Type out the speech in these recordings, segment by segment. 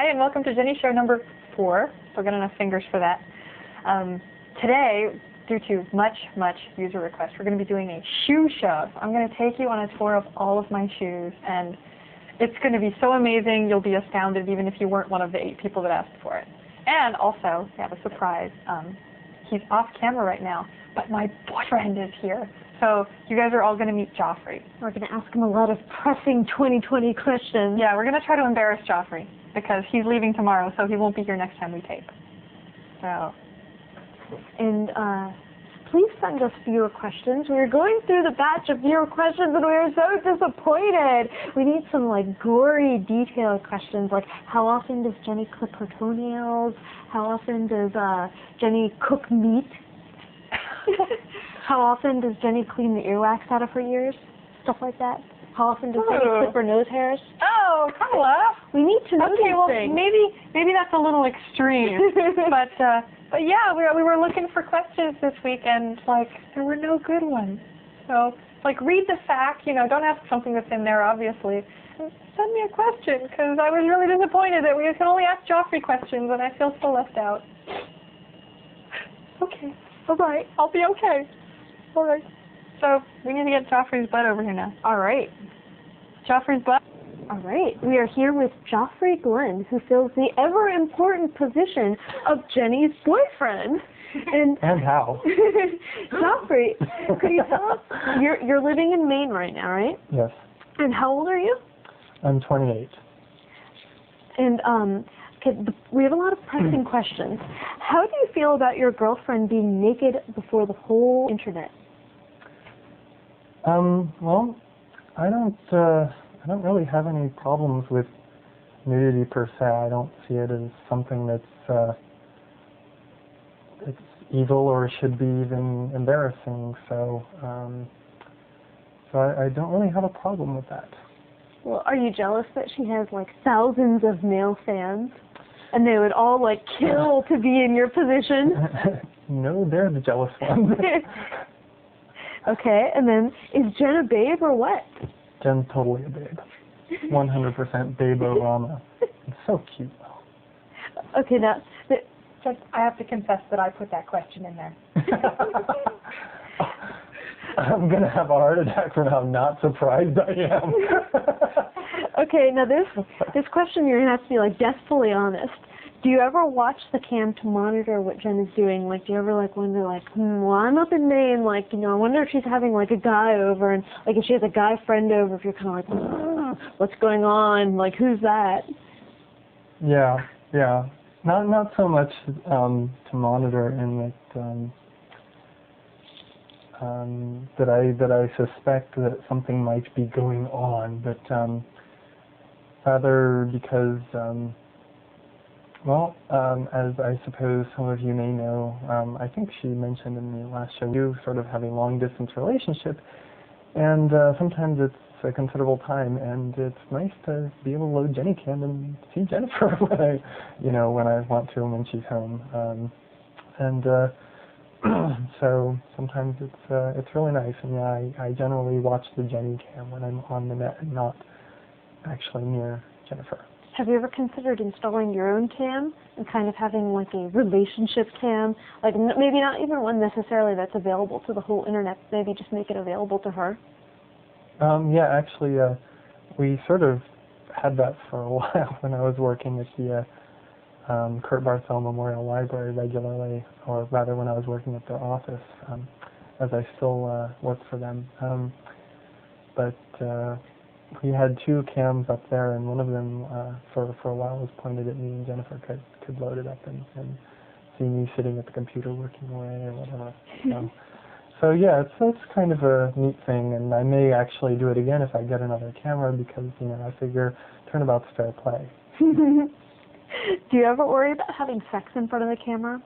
Hi, and welcome to JenniSHOW number 4. Still got enough fingers for that. Today, due to much user request, we're going to be doing a shoe show. I'm going to take you on a tour of all of my shoes, and it's going to be so amazing, you'll be astounded even if you weren't one of the 8 people that asked for it. And also, we have a surprise. He's off camera right now, but my boyfriend is here. So you guys are all going to meet Joffrey. We're going to ask him a lot of pressing 2020 questions. Yeah, we're going to try to embarrass Joffrey because he's leaving tomorrow, so he won't be here next time we tape. So. And please send us viewer questions. We were going through the batch of viewer questions and we were so disappointed. We need some like gory, detailed questions like how often does Jenni clip her toenails? How often does Jenni cook meat? How often does Jenni clean the earwax out of her ears? Stuff like that. How often does Jenni clip her nose hairs? Oh, Carla! We need to know these things. Maybe that's a little extreme. but yeah, we were looking for questions this week, and like there were no good ones. So like read the fact, don't ask something that's in there, obviously. Send me a question, because I was really disappointed that we can only ask Joffrey questions, and I feel so left out. Okay. All right. I'll be okay. All right. So we need to get Joffrey's butt over here now. All right. Joffrey's butt. All right. We are here with Joffrey Glenn, who fills the ever-important position of Jenni's boyfriend. And how? Joffrey, could you tell us, you're living in Maine right now, right? Yes. And how old are you? I'm 28. And okay, we have a lot of pressing questions. How do you feel about your girlfriend being naked before the whole internet? Well, I don't really have any problems with nudity per se. I don't see it as something that's it's evil or should be even embarrassing. So I don't really have a problem with that. Well, are you jealous that she has like thousands of male fans, and they would all like kill to be in your position? No, they're the jealous ones. Okay, and then is Jen a babe or what? Jen's totally a babe. 100% babe-o-rama. It's so cute. Okay, now, Just, I have to confess that I put that question in there. I'm going to have a heart attack from how not surprised I am. Okay, now this question you're going to have to be like deathfully honest. Do you ever watch the cam to monitor what Jen is doing? Like, do you ever like wonder like, well, I'm up in Maine, like, I wonder if she's having like a guy over, and like if she has a guy friend over, if you're kind of like, what's going on? Like, who's that? Yeah. Not so much to monitor in that I suspect that something might be going on, but rather because as I suppose some of you may know, I think she mentioned in the last show, you sort of have a long-distance relationship, and sometimes it's a considerable time, and it's nice to be able to load JenniCam and see Jennifer when I want to and when she's home, so sometimes it's really nice, and yeah, I generally watch the JenniCam when I'm on the net and not actually near Jennifer. Have you ever considered installing your own cam and kind of having like a relationship cam? Like maybe not even one necessarily that's available to the whole internet, maybe just make it available to her? Yeah, actually, we sort of had that for a while when I was working at the Kurt Barthel Memorial Library regularly, or rather when I was working at their office, as I still work for them. But we had 2 cams up there, and one of them for a while was pointed at me, and Jennifer could load it up and see me sitting at the computer working away or whatever. So yeah, it's kind of a neat thing, and I may actually do it again if I get another camera, because I figure turnabout's fair play. Do you ever worry about having sex in front of the camera?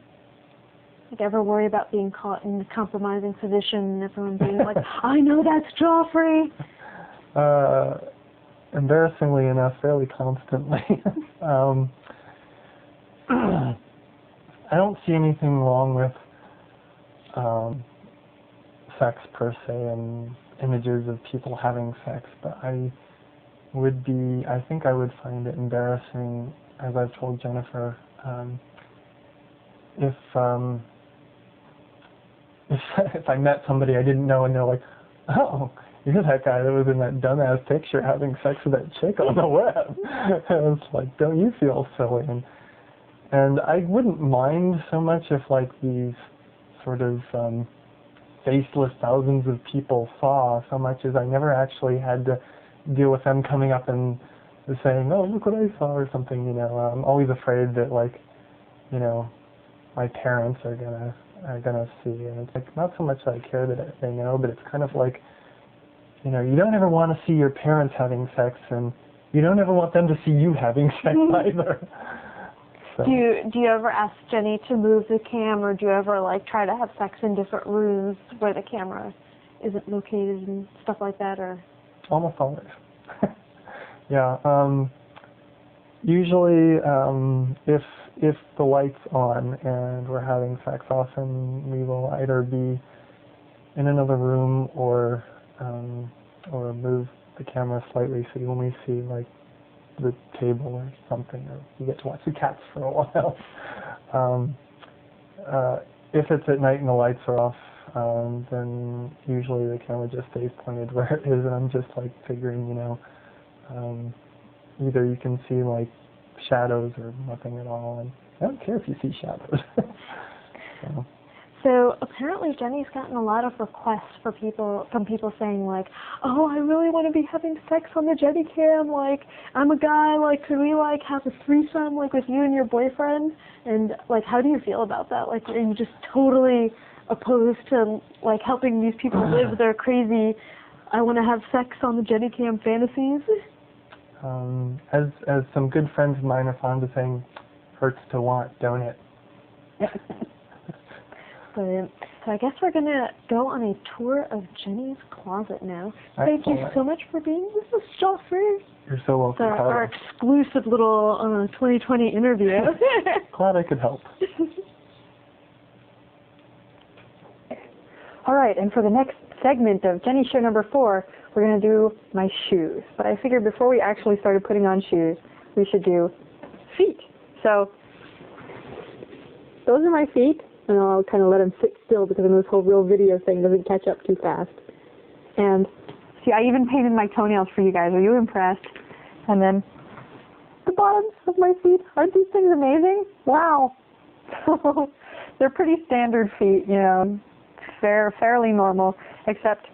Like ever worry about being caught in a compromising position and everyone being like, I know that's Joffrey? Embarrassingly enough, fairly constantly. I don't see anything wrong with sex per se and images of people having sex, but I think I would find it embarrassing as I've told Jennifer, if if I met somebody I didn't know and they're like, oh, you're that guy that was in that dumbass picture having sex with that chick on the web. And it's like, don't you feel silly? And I wouldn't mind so much if like these sort of faceless thousands of people saw, so much as I never actually had to deal with them coming up and saying, oh, look what I saw or something, you know. I'm always afraid that, like, you know, my parents are gonna see, and it's like not so much that I care that they know, but it's kind of like, you know, you don't ever want to see your parents having sex, and you don't ever want them to see you having sex either. So. Do you ever ask Jenni to move the cam, or do you ever like try to have sex in different rooms where the camera isn't located and stuff like that, or? Almost always. Yeah. Usually, if the light's on and we're having sex, often we will either be in another room or move the camera slightly so you only see like the table or something, or you get to watch the cats for a while. If it's at night and the lights are off, then usually the camera just stays pointed where it is, and I'm just like figuring, you know, either you can see like shadows or nothing at all, and I don't care if you see shadows. So apparently Jenni's gotten a lot of requests from people saying like, oh, I really want to be having sex on the JenniCam, like, I'm a guy, like, could we like have a threesome like with you and your boyfriend? And like, how do you feel about that? Like, are you just totally opposed to like helping these people live their crazy, I want to have sex on the JenniCam fantasies? As some good friends of mine are fond of saying, hurts to want, don't it? Brilliant. So I guess we're going to go on a tour of Jenni's closet now. Thank you so much for being with us, Joffrey. You're so welcome. Our exclusive little 2020 interview. Glad I could help. All right, and for the next segment of Jenni Show number 4, we're going to do my shoes. But I figured before we actually started putting on shoes, we should do feet. So those are my feet, and I'll kind of let them sit still because this whole real video thing doesn't catch up too fast. And see, I even painted my toenails for you guys. Are you impressed? And then the bottoms of my feet. Aren't these things amazing? Wow. They're pretty standard feet, you know. Fairly normal, except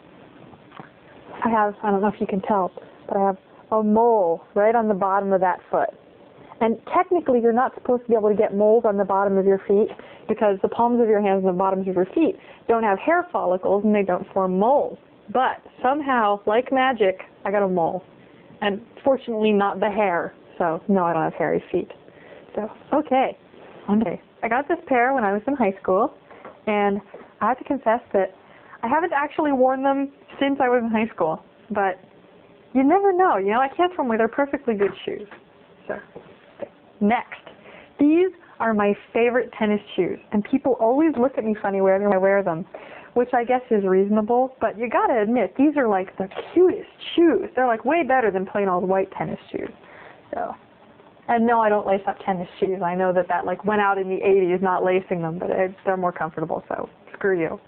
I don't know if you can tell, but I have a mole right on the bottom of that foot. And technically you're not supposed to be able to get moles on the bottom of your feet because the palms of your hands and the bottoms of your feet don't have hair follicles and they don't form moles. But somehow, like magic, I got a mole. And fortunately not the hair, so no, I don't have hairy feet. So, okay. I got this pair when I was in high school, and I have to confess that I haven't actually worn them since I was in high school, but you never know, you know, I can't throw them away. They're perfectly good shoes. So, okay. Next, these are my favorite tennis shoes, and people always look at me funny when I wear them, which I guess is reasonable, but you gotta admit, these are like the cutest shoes. They're like way better than plain old white tennis shoes. So, and no, I don't lace up tennis shoes. I know that like went out in the 80s, not lacing them, but they're more comfortable, so screw you.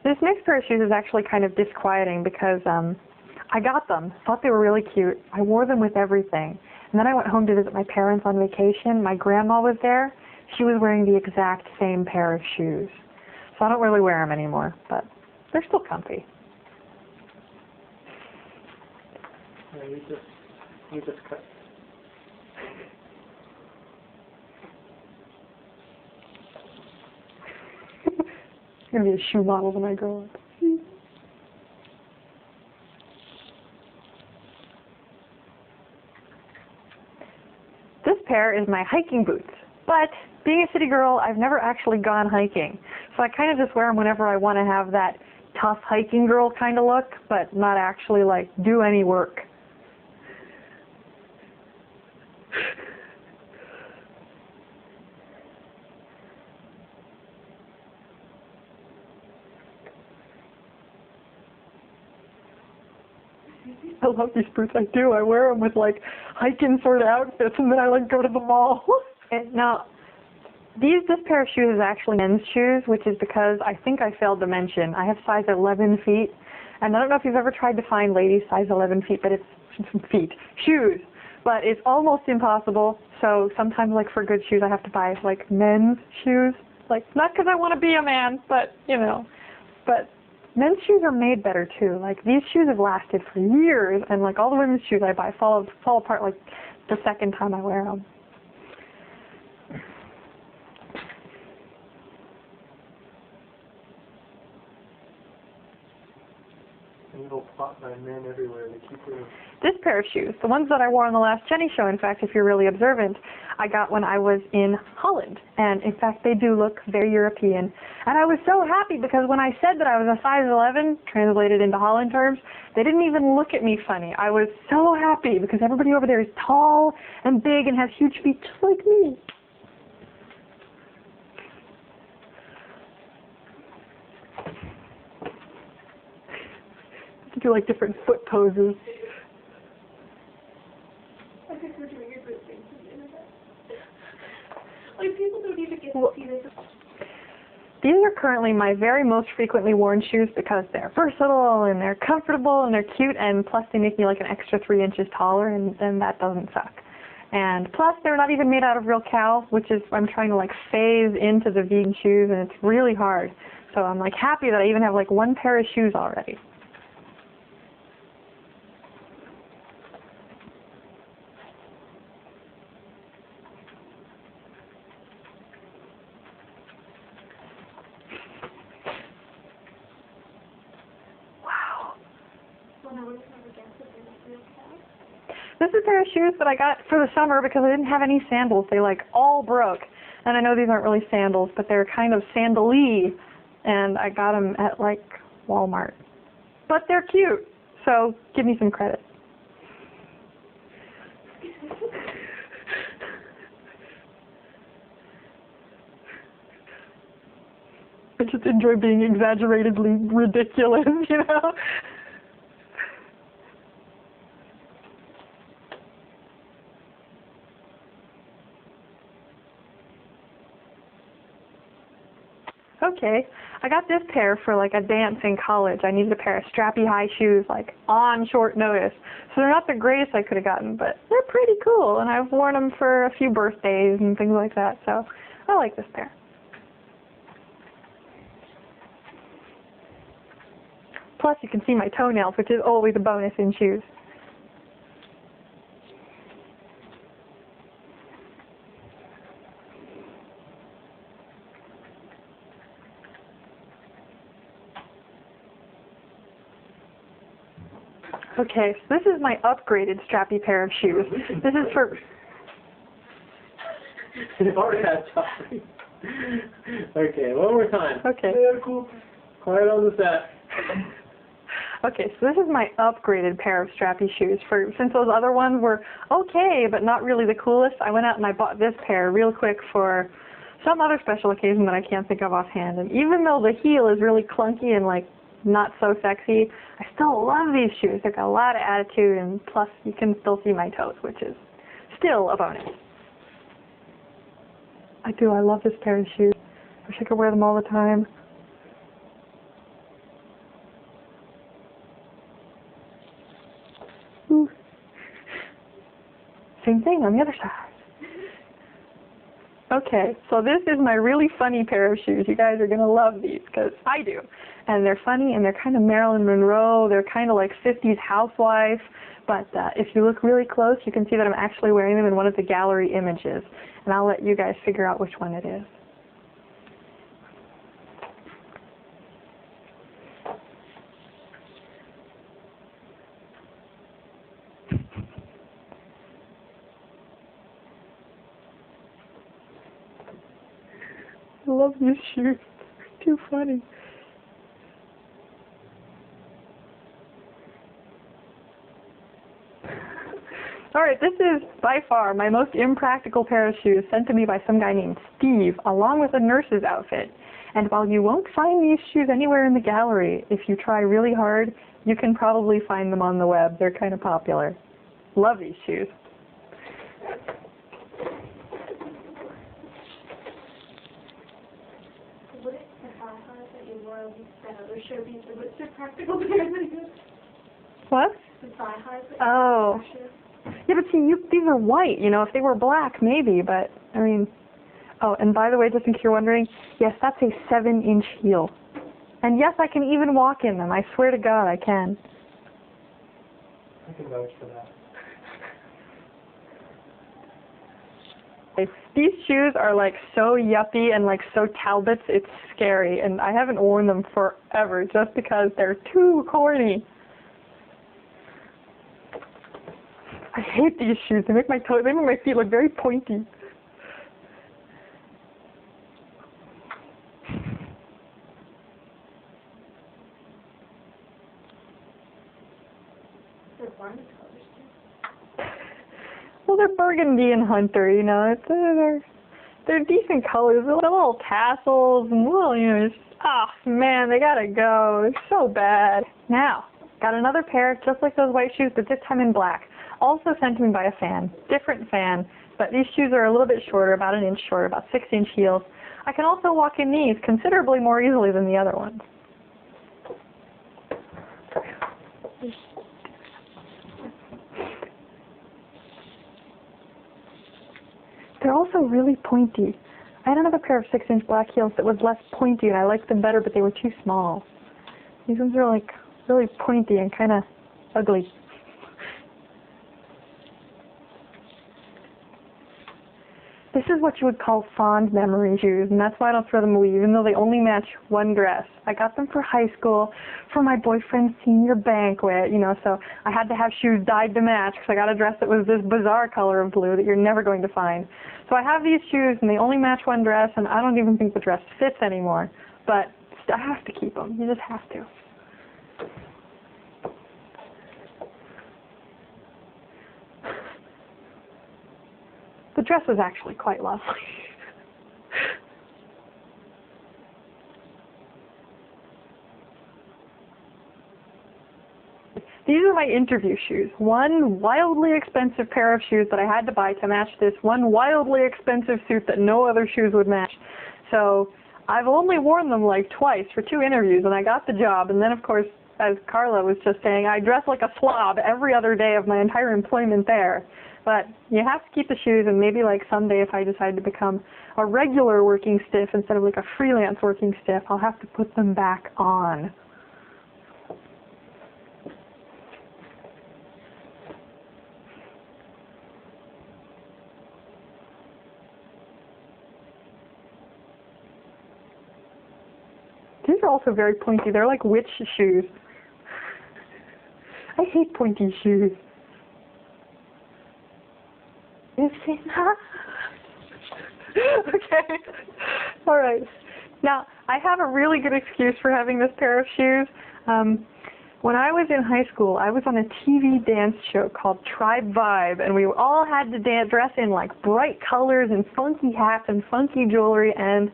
This next pair of shoes is actually kind of disquieting because I got them, thought they were really cute. I wore them with everything. And then I went home to visit my parents on vacation. My grandma was there. She was wearing the exact same pair of shoes. So I don't really wear them anymore, but they're still comfy. Yeah, you just cut. I'm going to be a shoe model when I grow up. This pair is my hiking boots, but being a city girl, I've never actually gone hiking. So I kind of just wear them whenever I want to have that tough hiking girl kind of look, but not actually like do any work. I love these boots. I do. I wear them with like hiking sort of outfits, and then I like go to the mall. Now, this pair of shoes is actually men's shoes, which is because I think I failed to mention I have size 11 feet, and I don't know if you've ever tried to find ladies size 11 feet, but it's shoes, but it's almost impossible. So sometimes, like for good shoes, I have to buy like men's shoes, like not because I want to be a man, but you know, but men's shoes are made better too. Like these shoes have lasted for years, and like all the women's shoes I buy fall apart like the second time I wear them. And you'll spot my men everywhere. They keep them. This pair of shoes, the ones that I wore on the last JenniSHOW, in fact, if you're really observant, I got when I was in Holland. And in fact, they do look very European. And I was so happy because when I said that I was a size 11, translated into Holland terms, they didn't even look at me funny. I was so happy because everybody over there is tall and big and has huge feet just like me. To do like different foot poses. I think we're doing a good thing to the internet. Like people don't even get to see this. These are currently my very most frequently worn shoes because they're versatile and they're comfortable and they're cute, and plus they make me like an extra 3 inches taller, and that doesn't suck. And plus they're not even made out of real cow, which is I'm trying to like phase into the vegan shoes, and it's really hard. So I'm like happy that I even have like one pair of shoes already. This is a pair of shoes that I got for the summer because I didn't have any sandals. They like all broke. And I know these aren't really sandals, but they're kind of sandal-y. And I got them at like Walmart. But they're cute, so give me some credit. I just enjoy being exaggeratedly ridiculous, you know? Okay, I got this pair for like a dance in college. I needed a pair of strappy high shoes like on short notice. So they're not the greatest I could have gotten, but they're pretty cool, and I've worn them for a few birthdays and things like that, so I like this pair. Plus you can see my toenails, which is always a bonus in shoes. Okay, so this is my upgraded strappy pair of shoes. This is for... You've already had time. Okay, one more time. Okay. Yeah, cool. Quiet on the set. Okay, so this is my upgraded pair of strappy shoes. Since those other ones were okay, but not really the coolest, I went out and I bought this pair real quick for some other special occasion that I can't think of offhand. And even though the heel is really clunky and like not so sexy, I still love these shoes. They've got a lot of attitude, and plus you can still see my toes, which is still a bonus. I do, I love this pair of shoes. I wish I could wear them all the time. Ooh. Same thing on the other side. Okay, so this is my really funny pair of shoes. You guys are going to love these, because I do. And they're funny, and they're kind of Marilyn Monroe. They're kind of like 50s housewife. But if you look really close, you can see that I'm actually wearing them in one of the gallery images. And I'll let you guys figure out which one it is. I love these shoes. They're too funny. Alright, this is by far my most impractical pair of shoes sent to me by some guy named Steve, along with a nurse's outfit. And while you won't find these shoes anywhere in the gallery, if you try really hard, you can probably find them on the web. They're kind of popular. Love these shoes. Would it the high highs that you wore that other show be the so practical pairs than you? What? The thigh highs that Oh. you wore? Yeah, but see, these are white, you know. If they were black, maybe, but, I mean... Oh, and by the way, just in case you're wondering, yes, that's a 7-inch heel. And yes, I can even walk in them. I swear to God, I can. I can vouch for that. These shoes are like so yuppie and like so Talbots, it's scary. And I haven't worn them forever just because they're too corny. I hate these shoes. They make my feet look very pointy. Well, they're burgundy and hunter, you know. They're decent colors. They're little tassels and little, you know, just, man, they gotta go. They're so bad. Now, got another pair just like those white shoes, but this time in black. Also sent to me by a fan. Different fan, but these shoes are a little bit shorter, about an inch shorter, about 6-inch heels. I can also walk in these considerably more easily than the other ones. They're also really pointy. I had another pair of 6-inch black heels that was less pointy, and I liked them better, but they were too small. These ones are like really pointy and kind of ugly. This is what you would call fond memory shoes, and that's why I don't throw them away, even though they only match one dress. I got them for high school, for my boyfriend's senior banquet, you know, so I had to have shoes dyed to match because I got a dress that was this bizarre color of blue that you're never going to find. So I have these shoes, and they only match one dress, and I don't even think the dress fits anymore. But I have to keep them. You just have to. The dress was actually quite lovely. These are my interview shoes. One wildly expensive pair of shoes that I had to buy to match this one wildly expensive suit that no other shoes would match. So I've only worn them like twice for 2 interviews, and I got the job. And then, of course, as Carla was just saying, I dress like a slob every other day of my entire employment there. But you have to keep the shoes, and maybe like someday if I decide to become a regular working stiff instead of like a freelance working stiff, I'll have to put them back on. These are also very pointy. They're like witch shoes. I hate pointy shoes. Okay. All right. Now, I have a really good excuse for having this pair of shoes. When I was in high school, I was on a TV dance show called Tribe Vibe, and we all had to dress in like bright colors and funky hats and funky jewelry and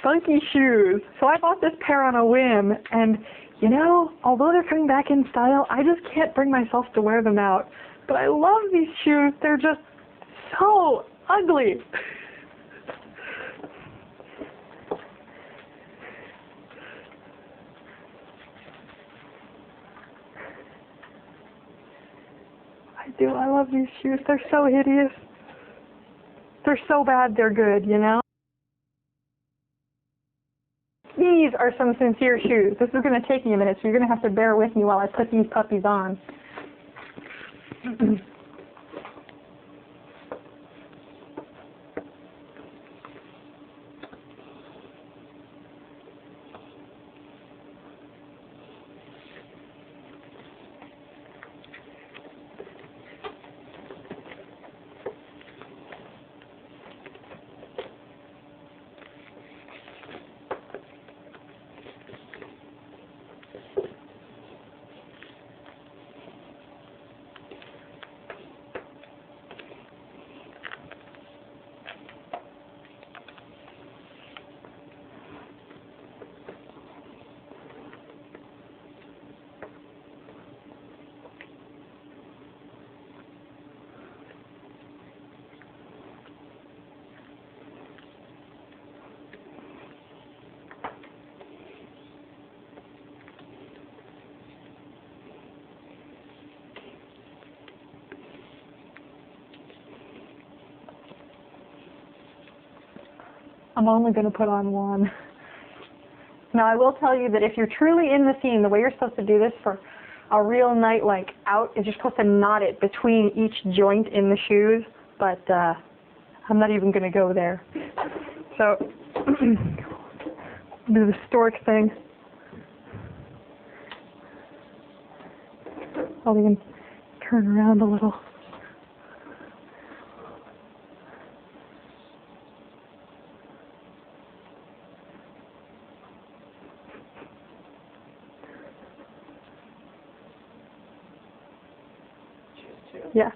funky shoes. So I bought this pair on a whim, and you know, although they're coming back in style, I just can't bring myself to wear them out. But I love these shoes. They're just so ugly. I do. I love these shoes. They're so hideous. They're so bad, they're good, you know? These are some sincere shoes. This is going to take me a minute, so you're going to have to bear with me while I put these puppies on. I'm only going to put on one. Now, I will tell you that if you're truly in the scene, the way you're supposed to do this for a real night like out is you're supposed to knot it between each joint in the shoes, but I'm not even going to go there. So, do the stork thing. I'll even turn around a little. Yeah.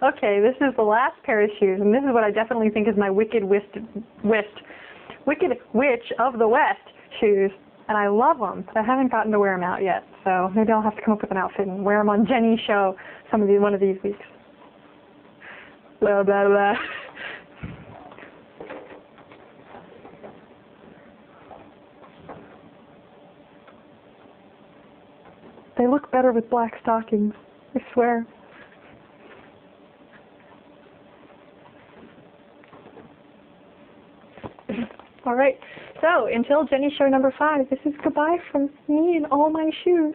Okay, this is the last pair of shoes, and this is what I definitely think is my Wicked Witch of the West shoes, and I love them, but I haven't gotten to wear them out yet, so maybe I'll have to come up with an outfit and wear them on JenniSHOW one of these weeks. Blah, blah, blah. They look better with black stockings, I swear. All right, so until JenniSHOW number 5, this is goodbye from me and all my shoes.